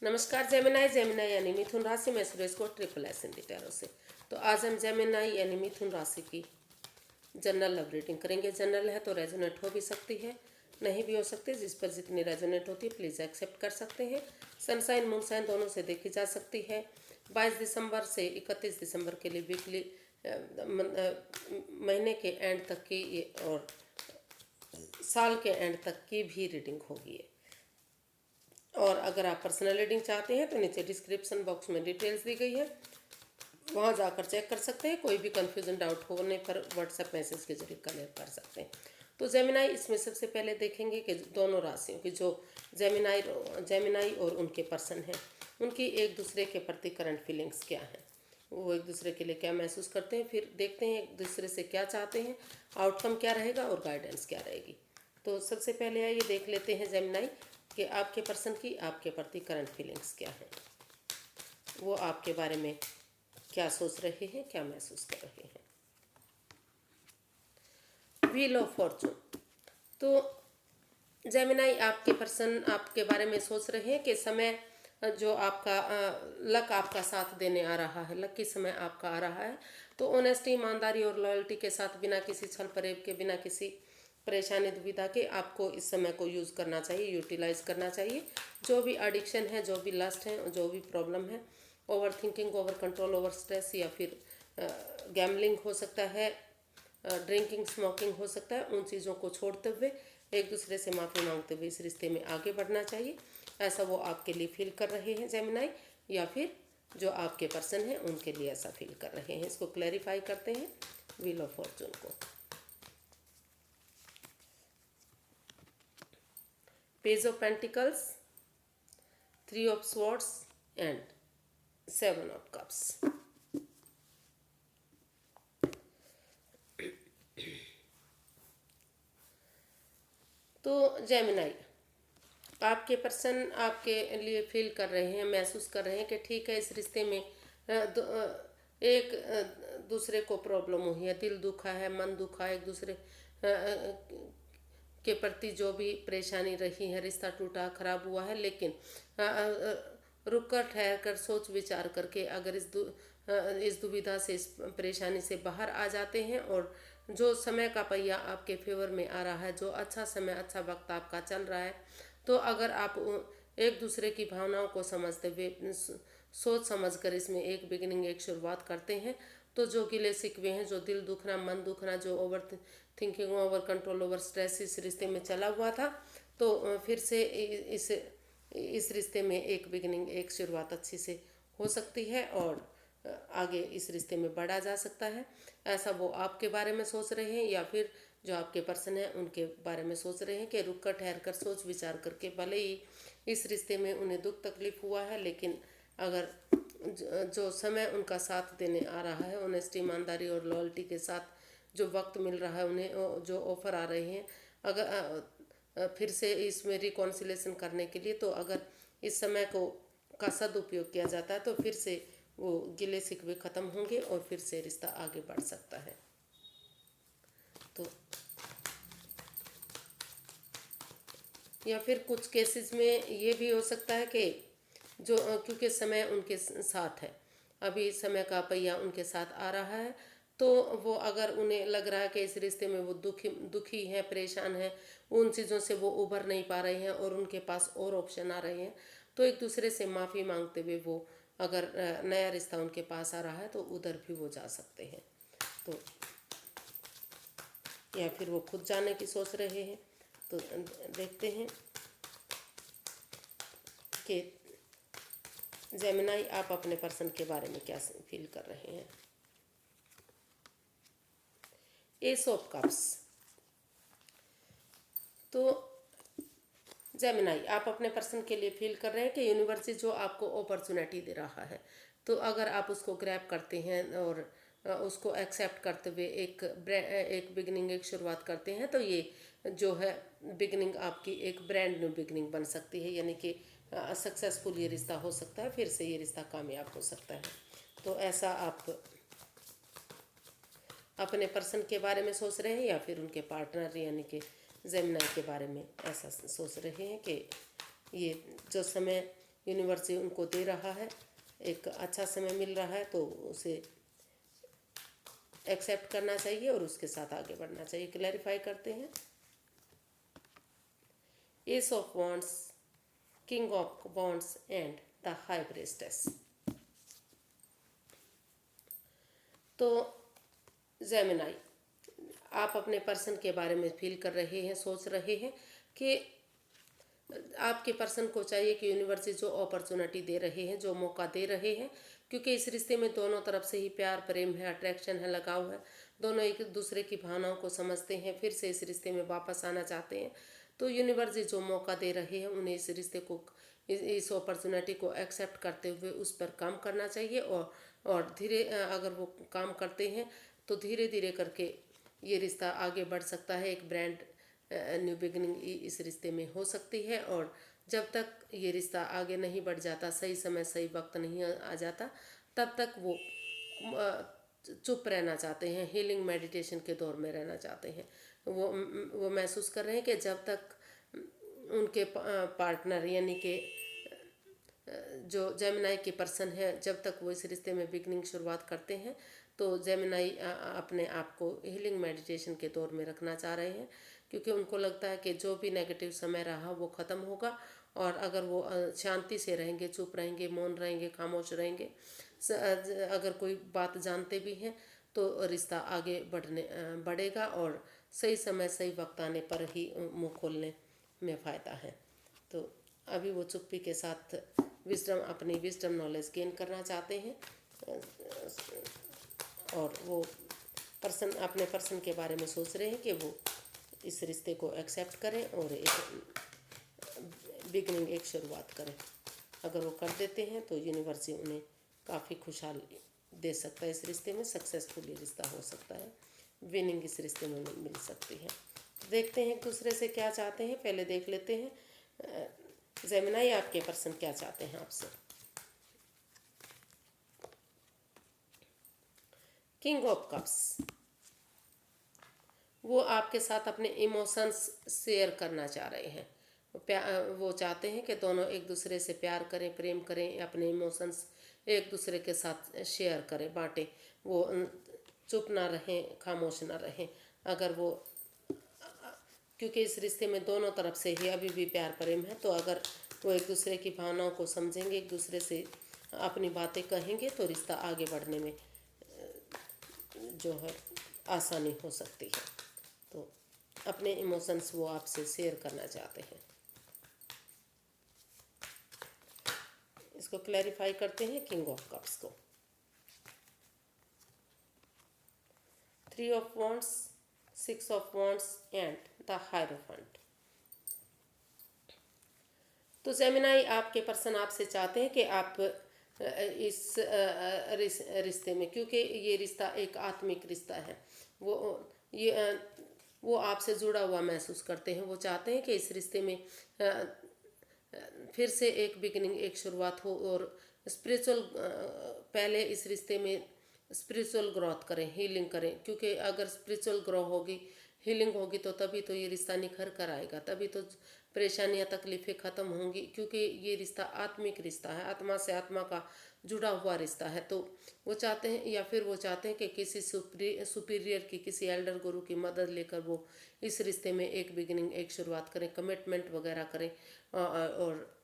नमस्कार जेमिनाई यानी मिथुन राशि में सुरेश को ट्रिपल एस हिंदी टैरो से। तो आज हम जेमिनाई यानी मिथुन राशि की जनरल लव रीडिंग करेंगे। जनरल है तो रेजोनेट हो भी सकती है, नहीं भी हो सकती। जिस पर जितनी रेजोनेट होती है प्लीज़ एक्सेप्ट कर सकते हैं। सनसाइन मूनसाइन दोनों से देखी जा सकती है। 22 दिसंबर से 31 दिसंबर के लिए वीकली महीने के एंड तक की और साल के एंड तक की भी रीडिंग होगी। और अगर आप पर्सनल रीडिंग चाहते हैं तो नीचे डिस्क्रिप्शन बॉक्स में डिटेल्स दी गई है, वहाँ जाकर चेक कर सकते हैं। कोई भी कन्फ्यूजन डाउट होने पर व्हाट्सएप मैसेज के जरिए क्लियर कर सकते हैं। तो जेमिनाई इसमें सबसे पहले देखेंगे कि दोनों राशियों की जो जेमिनाई और उनके पर्सन हैं, उनकी एक दूसरे के प्रति करंट फीलिंग्स क्या हैं, वो एक दूसरे के लिए क्या महसूस करते हैं। फिर देखते हैं एक दूसरे से क्या चाहते हैं, आउटकम क्या रहेगा और गाइडेंस क्या रहेगी। तो सबसे पहले आइए देख लेते हैं जेमिनाई कि आपके पर्सन की आपके प्रति करंट फीलिंग्स क्या हैं, वो आपके बारे में क्या सोच रहे हैं, क्या महसूस कर रहे हैं। Wheel of Fortune. तो जेमिनाई आपके पर्सन आपके बारे में सोच रहे हैं कि समय जो आपका लक आपका साथ देने आ रहा है, लक की समय आपका आ रहा है। तो ऑनेस्टी, ईमानदारी और लॉयल्टी के साथ, बिना किसी छल फरेब के, बिना किसी परेशानी दुविधा के आपको इस समय को यूज़ करना चाहिए, यूटिलाइज करना चाहिए। जो भी एडिक्शन है, जो भी लस्ट है, जो भी प्रॉब्लम है, over thinking, over control, over stress या फिर गैम्बलिंग हो सकता है, ड्रिंकिंग, स्मोकिंग हो सकता है, उन चीज़ों को छोड़ते हुए एक दूसरे से माफ़ी मांगते हुए इस रिश्ते में आगे बढ़ना चाहिए। ऐसा वो आपके लिए फील कर रहे हैं जेमिनाई, या फिर जो आपके पर्सन हैं उनके लिए ऐसा फील कर रहे हैं। इसको क्लैरिफाई करते हैं व्हील ऑफ फॉर्चून को। Page of pentacles, 3 of swords and 7 of cups. तो जेमिनाई आपके पर्सन आपके लिए फील कर रहे हैं, महसूस कर रहे हैं कि ठीक है, इस रिश्ते में एक दूसरे को प्रॉब्लम हुई है, दिल दुखा है, मन दुखा है, एक दूसरे के प्रति जो भी परेशानी रही है, रिश्ता टूटा खराब हुआ है। लेकिन रुक कर, ठहर कर, सोच विचार करके अगर इस दुविधा से, इस परेशानी से बाहर आ जाते हैं और जो समय का पहिया आपके फेवर में आ रहा है, जो अच्छा समय, अच्छा वक्त आपका चल रहा है, तो अगर आप एक दूसरे की भावनाओं को समझते हुए, सोच समझकर इसमें एक बिगिनिंग, एक शुरुआत करते हैं, तो जो गिले शिकवे हैं, जो दिल दुखना, मन दुखना, जो over thinking, over control, over stress इस रिश्ते में चला हुआ था, तो फिर से इस रिश्ते में एक बिगिनिंग, एक शुरुआत अच्छी से हो सकती है और आगे इस रिश्ते में बढ़ा जा सकता है। ऐसा वो आपके बारे में सोच रहे हैं, या फिर जो आपके पर्सन है उनके बारे में सोच रहे हैं कि रुक कर, ठहर कर, सोच विचार करके, भले ही इस रिश्ते में उन्हें दुख तकलीफ हुआ है, लेकिन अगर जो समय उनका साथ देने आ रहा है, ऑनेस्टी, ईमानदारी और लॉयल्टी के साथ जो वक्त मिल रहा है उन्हें, जो ऑफर आ रहे हैं, अगर फिर से इसमें रिकॉन्सिलेशन करने के लिए, तो अगर इस समय को का सदुपयोग किया जाता है तो फिर से वो गिले शिकवे ख़त्म होंगे और फिर से रिश्ता आगे बढ़ सकता है। तो या फिर कुछ केसेस में ये भी हो सकता है कि जो क्योंकि समय उनके साथ है, अभी समय का पहिया उनके साथ आ रहा है, तो वो अगर उन्हें लग रहा है कि इस रिश्ते में वो दुखी हैं, परेशान हैं, उन चीज़ों से वो उभर नहीं पा रहे हैं और उनके पास और ऑप्शन आ रहे हैं, तो एक दूसरे से माफ़ी मांगते हुए वो अगर नया रिश्ता उनके पास आ रहा है तो उधर भी वो जा सकते हैं। तो या फिर वो खुद जाने की सोच रहे हैं। तो देखते हैं कि जेमिनाई आप अपने पर्सन के बारे में क्या फील कर रहे हैं। S of cups. तो जेमिनाई आप अपने पर्सन के लिए फील कर रहे हैं कि यूनिवर्स जो आपको अपॉर्चुनिटी दे रहा है, तो अगर आप उसको ग्रैब करते हैं और उसको एक्सेप्ट करते हुए एक बिगनिंग, एक शुरुआत करते हैं, तो ये जो है बिगनिंग आपकी एक ब्रांड न्यू बिगनिंग बन सकती है, यानी कि सक्सेसफुल ये रिश्ता हो सकता है, फिर से ये रिश्ता कामयाब हो सकता है। तो ऐसा आप अपने पर्सन के बारे में सोच रहे हैं, या फिर उनके पार्टनर यानी कि जेमिनाई के बारे में ऐसा सोच रहे हैं कि ये जो समय यूनिवर्स उनको दे रहा है, एक अच्छा समय मिल रहा है, तो उसे एक्सेप्ट करना चाहिए और उसके साथ आगे बढ़ना चाहिए। क्लैरिफाई करते हैं। S of wands, king of wands and the high priestess. तो जेमिनाई, आप अपने पर्सन के बारे में फील कर रहे हैं, सोच रहे हैं कि आपके पर्सन को चाहिए कि यूनिवर्स जो अपॉर्चुनिटी दे रहे हैं, जो मौका दे रहे हैं, क्योंकि इस रिश्ते में दोनों तरफ से ही प्यार, प्रेम है, अट्रैक्शन है, लगाव है, दोनों एक दूसरे की भावनाओं को समझते हैं, फिर से इस रिश्ते में वापस आना चाहते हैं। तो यूनिवर्स जो मौका दे रहे हैं, उन्हें इस रिश्ते को, इस अपॉर्चुनिटी को एक्सेप्ट करते हुए उस पर काम करना चाहिए। और धीरे अगर वो काम करते हैं तो धीरे धीरे करके ये रिश्ता आगे बढ़ सकता है। एक ब्रांड न्यू बिगनिंग इस रिश्ते में हो सकती है। और जब तक ये रिश्ता आगे नहीं बढ़ जाता, सही समय सही वक्त नहीं आ जाता, तब तक वो चुप रहना चाहते हैं, हीलिंग मेडिटेशन के दौर में रहना चाहते हैं। वो महसूस कर रहे हैं कि जब तक उनके पार्टनर यानी कि जो जेमिनाई के पर्सन है, जब तक वो इस रिश्ते में बिगनिंग शुरुआत करते हैं, तो जेमिनाई अपने आप को हीलिंग मेडिटेशन के दौर में रखना चाह रहे हैं, क्योंकि उनको लगता है कि जो भी नेगेटिव समय रहा वो ख़त्म होगा। और अगर वो शांति से रहेंगे, चुप रहेंगे, मौन रहेंगे, खामोश रहेंगे, अगर कोई बात जानते भी हैं, तो रिश्ता आगे बढ़ेगा और सही समय सही वक्त आने पर ही मुंह खोलने में फ़ायदा है। तो अभी वो चुप्पी के साथ अपनी विजडम नॉलेज गेन करना चाहते हैं। और वो अपने पर्सन के बारे में सोच रहे हैं कि वो इस रिश्ते को एक्सेप्ट करें और एक बिगनिंग, एक शुरुआत करें। अगर वो कर देते हैं तो यूनिवर्स उन्हें काफ़ी खुशहाली दे सकता है। इस रिश्ते में सक्सेसफुली रिश्ता हो सकता है, विनिंग इस रिश्ते में मिल सकती है। देखते हैं एक दूसरे से क्या चाहते हैं। पहले देख लेते हैं जेमिनाई, आपके पर्सन क्या चाहते हैं आपसे। किंग ऑफ कप्स, वो आपके साथ अपने इमोशंस शेयर करना चाह रहे हैं। वो चाहते हैं कि दोनों एक दूसरे से प्यार करें, प्रेम करें, अपने इमोशंस एक दूसरे के साथ शेयर करें, बांटें। वो चुप ना रहें, खामोश ना रहें। अगर वो, क्योंकि इस रिश्ते में दोनों तरफ से ही अभी भी प्यार प्रेम है, तो अगर वो एक दूसरे की भावनाओं को समझेंगे, एक दूसरे से अपनी बातें कहेंगे, तो रिश्ता आगे बढ़ने में जो है आसानी हो सकती है। तो अपने इमोशंस वो आपसे शेयर करना चाहते हैं। इसको क्लैरिफाई करते हैं किंग ऑफ कप्स को। 3 of wands, 6 of wands and the hierophant. तो जेमिनाई, आपके पर्सन आपसे चाहते हैं कि आप इस रिश्ते में, क्योंकि ये रिश्ता एक आत्मिक रिश्ता है, वो ये वो आपसे जुड़ा हुआ महसूस करते हैं। वो चाहते हैं कि इस रिश्ते में फिर से एक बिगिनिंग, एक शुरुआत हो और स्पिरिचुअल, पहले इस रिश्ते में स्पिरिचुअल ग्रोथ करें, हीलिंग करें, क्योंकि अगर स्पिरिचुअल ग्रो होगी, हीलिंग होगी, तो तभी तो ये रिश्ता निखर कर आएगा, तभी तो परेशानियां, तकलीफ़ें ख़त्म होंगी, क्योंकि ये रिश्ता आत्मिक रिश्ता है, आत्मा से आत्मा का जुड़ा हुआ रिश्ता है। तो वो चाहते हैं, या फिर वो चाहते हैं कि किसी सुपीरियर की, किसी एल्डर गुरु की मदद लेकर वो इस रिश्ते में एक बिगिनिंग, एक शुरुआत करें, कमिटमेंट वगैरह करें, और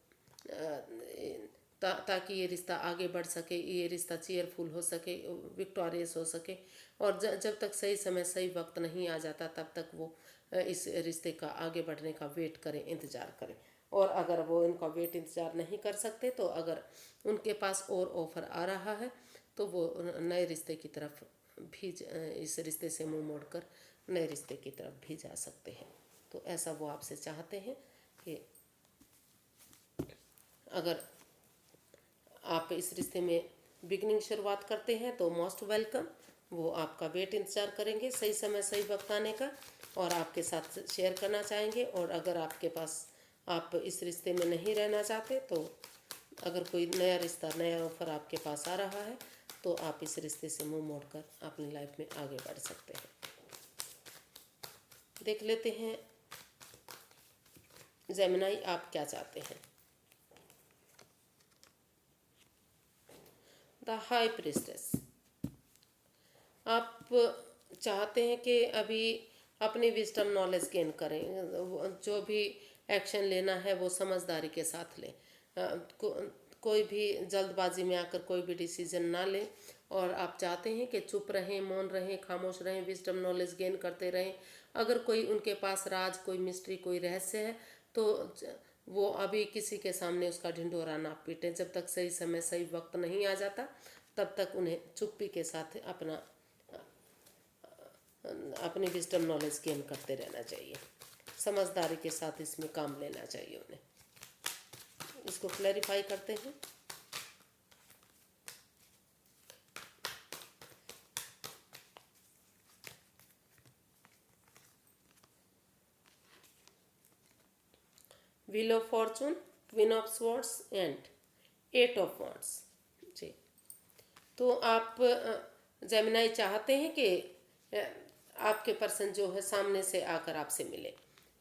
ताकि ये रिश्ता आगे बढ़ सके, ये रिश्ता चीयरफुल हो सके, विक्टोरियस हो सके। और जब तक सही समय सही वक्त नहीं आ जाता, तब तक वो इस रिश्ते का आगे बढ़ने का वेट करें, इंतज़ार करें। और अगर वो इनका वेट इंतज़ार नहीं कर सकते, तो अगर उनके पास और ऑफ़र आ रहा है, तो वो नए रिश्ते की तरफ भी, इस रिश्ते से मुंह मोड़कर नए रिश्ते की तरफ भी जा सकते हैं। तो ऐसा वो आपसे चाहते हैं कि अगर आप इस रिश्ते में बिगनिंग शुरुआत करते हैं तो मोस्ट वेलकम। वो आपका वेट इंतज़ार करेंगे सही समय सही वक्त आने का, और आपके साथ शेयर करना चाहेंगे। और अगर आपके पास, आप इस रिश्ते में नहीं रहना चाहते, तो अगर कोई नया रिश्ता, नया ऑफर आपके पास आ रहा है, तो आप इस रिश्ते से मुंह मोड़कर अपनी लाइफ में आगे बढ़ सकते हैं। देख लेते हैं जेमिनाई, आप क्या चाहते हैं। The high priestess. आप चाहते हैं कि अभी अपनी विजडम नॉलेज गेन करें, जो भी एक्शन लेना है वो समझदारी के साथ लें, कोई भी जल्दबाजी में आकर कोई भी डिसीजन ना लें। और आप चाहते हैं कि चुप रहें, मौन रहें, खामोश रहें, विजडम नॉलेज गेन करते रहें। अगर कोई उनके पास राज, कोई मिस्ट्री, कोई रहस्य है तो वो अभी किसी के सामने उसका ढिंढोरा ना पीटें। जब तक सही समय, सही वक्त नहीं आ जाता तब तक उन्हें चुप्पी के साथ अपनी विजडम नॉलेज गेन करते रहना चाहिए। समझदारी के साथ इसमें काम लेना चाहिए उन्हें। इसको क्लैरिफाई करते हैं। Wheel of fortune, queen of swords and eight of wands. जी, तो आप जेमिनाई चाहते हैं कि आपके पर्सन जो है सामने से आकर आपसे मिले।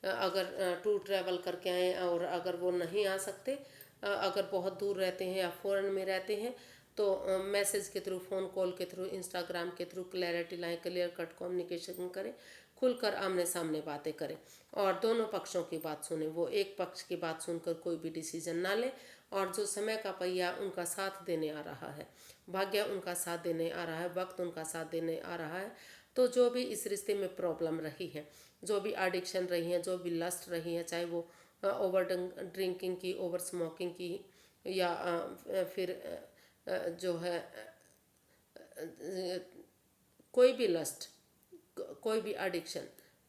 अगर टूर ट्रैवल करके आए और अगर वो नहीं आ सकते, अगर बहुत दूर रहते हैं या फॉरेन में रहते हैं, तो मैसेज के थ्रू, फ़ोन कॉल के थ्रू, इंस्टाग्राम के थ्रू क्लैरिटी लाएँ, क्लियर कट कम्युनिकेशन करें, खुलकर आमने सामने बातें करें और दोनों पक्षों की बात सुने। वो एक पक्ष की बात सुनकर कोई भी डिसीजन ना ले। और जो समय का पहिया उनका साथ देने आ रहा है, भाग्य उनका साथ देने आ रहा है, वक्त उनका साथ देने आ रहा है, तो जो भी इस रिश्ते में प्रॉब्लम रही है, जो भी एडिक्शन रही है, जो भी लस्ट रही है, चाहे वो ओवर ड्रिंकिंग की, ओवर स्मोकिंग की, या फिर जो है कोई भी लस्ट, कोई भी एडिक्शन,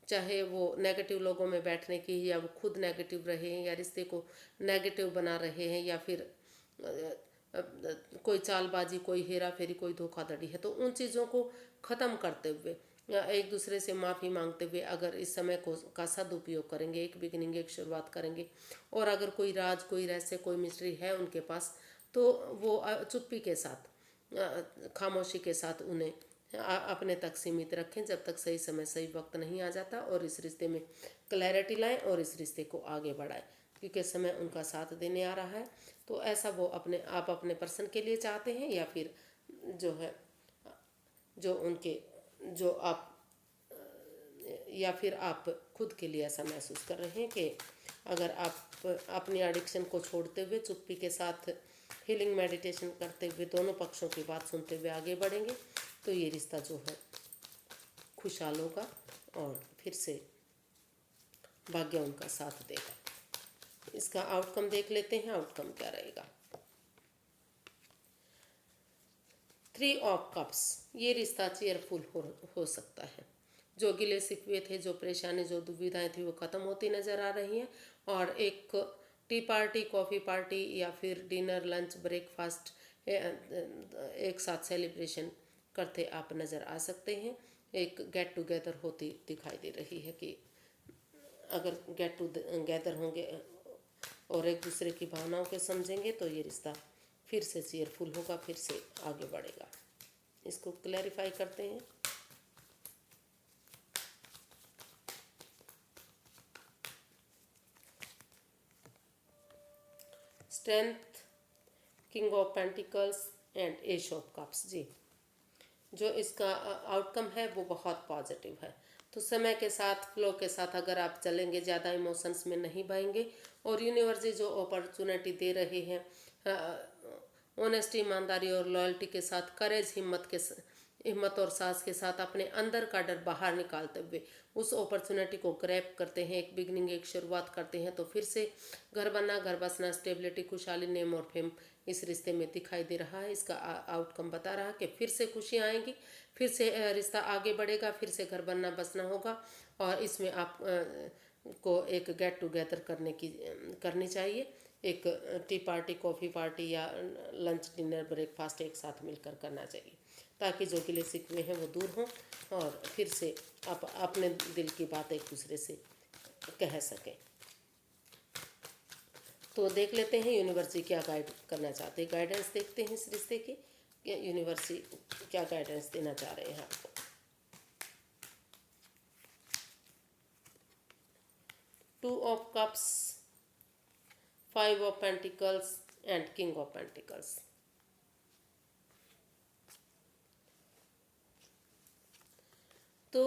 चाहे वो नेगेटिव लोगों में बैठने की, या वो खुद नेगेटिव रहे हैं, या रिश्ते को नेगेटिव बना रहे हैं, या फिर कोई चालबाजी, कोई हेरा फेरी, कोई धोखाधड़ी है, तो उन चीज़ों को ख़त्म करते हुए या एक दूसरे से माफ़ी मांगते हुए अगर इस समय को का सदुपयोग करेंगे, एक बिगिनिंग, एक शुरुआत करेंगे, और अगर कोई राज, कोई रहस्य, कोई मिस्ट्री है उनके पास, तो वो चुप्पी के साथ, खामोशी के साथ उन्हें अपने तक सीमित रखें जब तक सही समय, सही वक्त नहीं आ जाता, और इस रिश्ते में क्लैरिटी लाएं और इस रिश्ते को आगे बढ़ाएं, क्योंकि समय उनका साथ देने आ रहा है। तो ऐसा वो आप अपने पर्सन के लिए चाहते हैं, या फिर जो है जो उनके जो आप, या फिर आप खुद के लिए ऐसा महसूस कर रहे हैं कि अगर आप अपनी एडिक्शन को छोड़ते हुए चुप्पी के साथ हीलिंग मेडिटेशन करते हुए दोनों पक्षों की बात सुनते हुए आगे बढ़ेंगे, तो ये रिश्ता जो है खुशहाल होगा और फिर से भाग्य उनका साथ देगा। इसका आउटकम देख लेते हैं, आउटकम क्या रहेगा। 3 ऑफ कप्स, ये रिश्ता चेयरफुल हो सकता है। जो गिले शिकवे थे, जो परेशानी, जो दुविधाएं थी, वो ख़त्म होती नज़र आ रही हैं, और एक टी पार्टी, कॉफ़ी पार्टी, या फिर डिनर, लंच, ब्रेकफास्ट एक साथ सेलिब्रेशन करते आप नज़र आ सकते हैं। एक गेट टुगेदर होती दिखाई दे रही है कि अगर गेट टुगेदर होंगे और एक दूसरे की भावनाओं के समझेंगे, तो ये रिश्ता फिर से चेयरफुल होगा, फिर से आगे बढ़ेगा। इसको क्लैरिफाई करते हैं। Strength, king of pentacles and ace of cups. जी, जो इसका आउटकम है वो बहुत पॉजिटिव है। तो समय के साथ, फ्लो के साथ अगर आप चलेंगे, ज़्यादा इमोशंस में नहीं बहेंगे, और यूनिवर्स जो अपॉर्चुनिटी दे रहे हैं, ऑनेस्टी, ईमानदारी और लॉयल्टी के साथ, करेज, हिम्मत और साहस के साथ अपने अंदर का डर बाहर निकालते हुए उस अपॉर्चुनिटी को ग्रैब करते हैं, एक बिगनिंग, एक शुरुआत करते हैं, तो फिर से घर बनना, घर बसना, स्टेबिलिटी, खुशहाली, नेम और फेम इस रिश्ते में दिखाई दे रहा है। इसका आउटकम बता रहा है कि फिर से खुशियाँ आएंगी, फिर से रिश्ता आगे बढ़ेगा, फिर से घर बनना बसना होगा, और इसमें आप को एक गेट टुगेदर करनी चाहिए। एक टी पार्टी, कॉफ़ी पार्टी, या लंच, डिनर, ब्रेकफास्ट एक साथ मिलकर करना चाहिए, ताकि जो गिले शिकवे हैं वो दूर हों, और फिर से आप अपने दिल की बात एक दूसरे से कह सकें। तो देख लेते हैं यूनिवर्सिटी क्या गाइड करना चाहते हैं। गाइडेंस देखते हैं इस रिश्ते की, यूनिवर्सिटी क्या गाइडेंस देना चाह रहे हैं आपको। 2 of cups, 5 of pentacles and king of pentacles. तो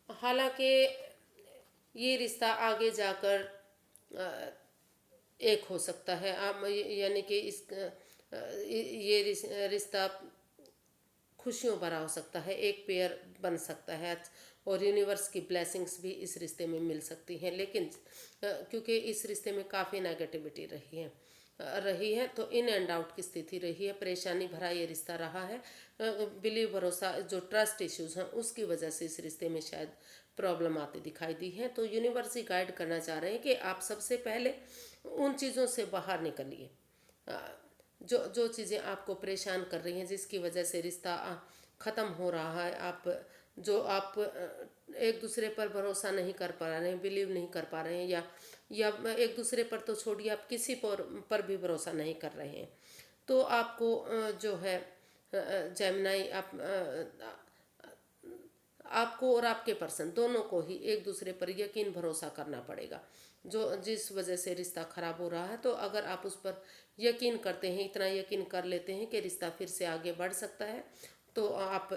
हालांकि ये रिश्ता आगे जाकर एक हो सकता है, आप यानी कि ये रिश्ता खुशियों भरा हो सकता है, एक पेयर बन सकता है और यूनिवर्स की ब्लेसिंग्स भी इस रिश्ते में मिल सकती हैं। लेकिन क्योंकि इस रिश्ते में काफ़ी नेगेटिविटी रही है तो इन एंड आउट की स्थिति रही है, परेशानी भरा ये रिश्ता रहा है। बिलीव भरोसा जो ट्रस्ट इश्यूज हैं उसकी वजह से इस रिश्ते में शायद प्रॉब्लम आती दिखाई दी है। तो यूनिवर्स ही गाइड करना चाह रहे हैं कि आप सबसे पहले उन चीज़ों से बाहर निकलिए, जो जो चीज़ें आपको परेशान कर रही हैं, जिसकी वजह से रिश्ता ख़त्म हो रहा है। आप एक दूसरे पर भरोसा नहीं कर पा रहे हैं, बिलीव नहीं कर पा रहे हैं, या एक दूसरे पर तो छोड़िए, आप किसी पर भी भरोसा नहीं कर रहे हैं। तो आपको जो है जेमिनाई, आपको और आपके पर्सन दोनों को ही एक दूसरे पर यकीन भरोसा करना पड़ेगा, जो जिस वजह से रिश्ता खराब हो रहा है। तो अगर आप उस पर यकीन करते हैं, इतना यकीन कर लेते हैं कि रिश्ता फिर से आगे बढ़ सकता है, तो आप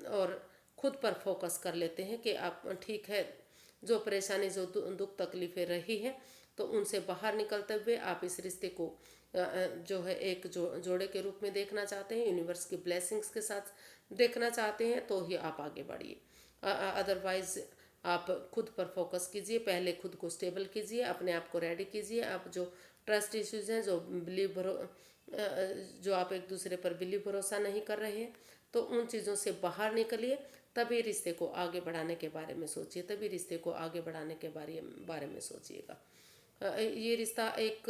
और खुद पर फोकस कर लेते हैं कि आप ठीक है, जो परेशानी जो दुख तकलीफें रही है तो उनसे बाहर निकलते हुए आप इस रिश्ते को जो है एक जोड़े के रूप में देखना चाहते हैं, यूनिवर्स की ब्लेसिंग्स के साथ देखना चाहते हैं, तो ही आप आगे बढ़िए। अदरवाइज आप खुद पर फोकस कीजिए, पहले खुद को स्टेबल कीजिए, अपने आप को रेडी कीजिए। आप जो ट्रस्ट इश्यूज हैं, जो आप एक दूसरे पर बिलीव भरोसा नहीं कर रहे हैं, तो उन चीज़ों से बाहर निकलिए, तभी रिश्ते को आगे बढ़ाने के बारे में सोचिए, तभी रिश्ते को आगे बढ़ाने के बारे में सोचिएगा। ये रिश्ता एक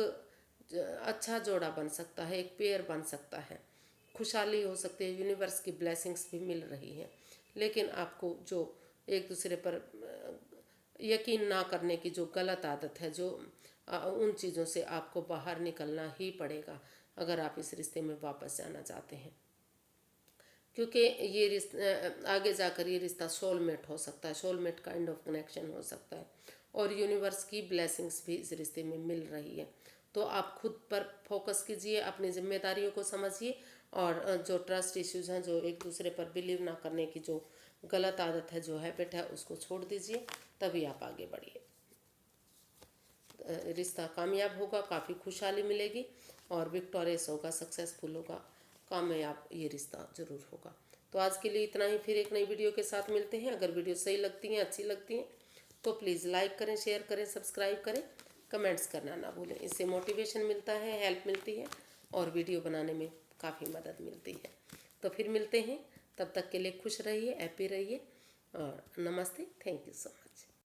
अच्छा जोड़ा बन सकता है, एक पेयर बन सकता है, खुशहाली हो सकती है, यूनिवर्स की ब्लेसिंग्स भी मिल रही हैं। लेकिन आपको जो एक दूसरे पर यकीन ना करने की जो गलत आदत है, जो उन चीज़ों से आपको बाहर निकलना ही पड़ेगा अगर आप इस रिश्ते में वापस जाना चाहते हैं। क्योंकि ये रिश्ता आगे जाकर ये रिश्ता सोलमेट हो सकता है, सोलमेट काइंड ऑफ कनेक्शन हो सकता है, और यूनिवर्स की ब्लेसिंग्स भी इस रिश्ते में मिल रही है। तो आप खुद पर फोकस कीजिए, अपनी जिम्मेदारियों को समझिए, और जो ट्रस्ट इश्यूज हैं, जो एक दूसरे पर बिलीव ना करने की जो गलत आदत है, जो हैबिट है, उसको छोड़ दीजिए, तभी आप आगे बढ़िए। रिश्ता कामयाब होगा, काफ़ी खुशहाली मिलेगी और विक्टोरियस होगा, सक्सेसफुल होगा, कामयाब ये रिश्ता ज़रूर होगा। तो आज के लिए इतना ही, फिर एक नई वीडियो के साथ मिलते हैं। अगर वीडियो सही लगती हैं, अच्छी लगती हैं, तो प्लीज़ लाइक करें, शेयर करें, सब्सक्राइब करें, कमेंट्स करना ना भूलें। इससे मोटिवेशन मिलता है, हेल्प मिलती है और वीडियो बनाने में काफ़ी मदद मिलती है। तो फिर मिलते हैं, तब तक के लिए खुश रहिए, हैप्पी रहिए और नमस्ते। Thank you so much.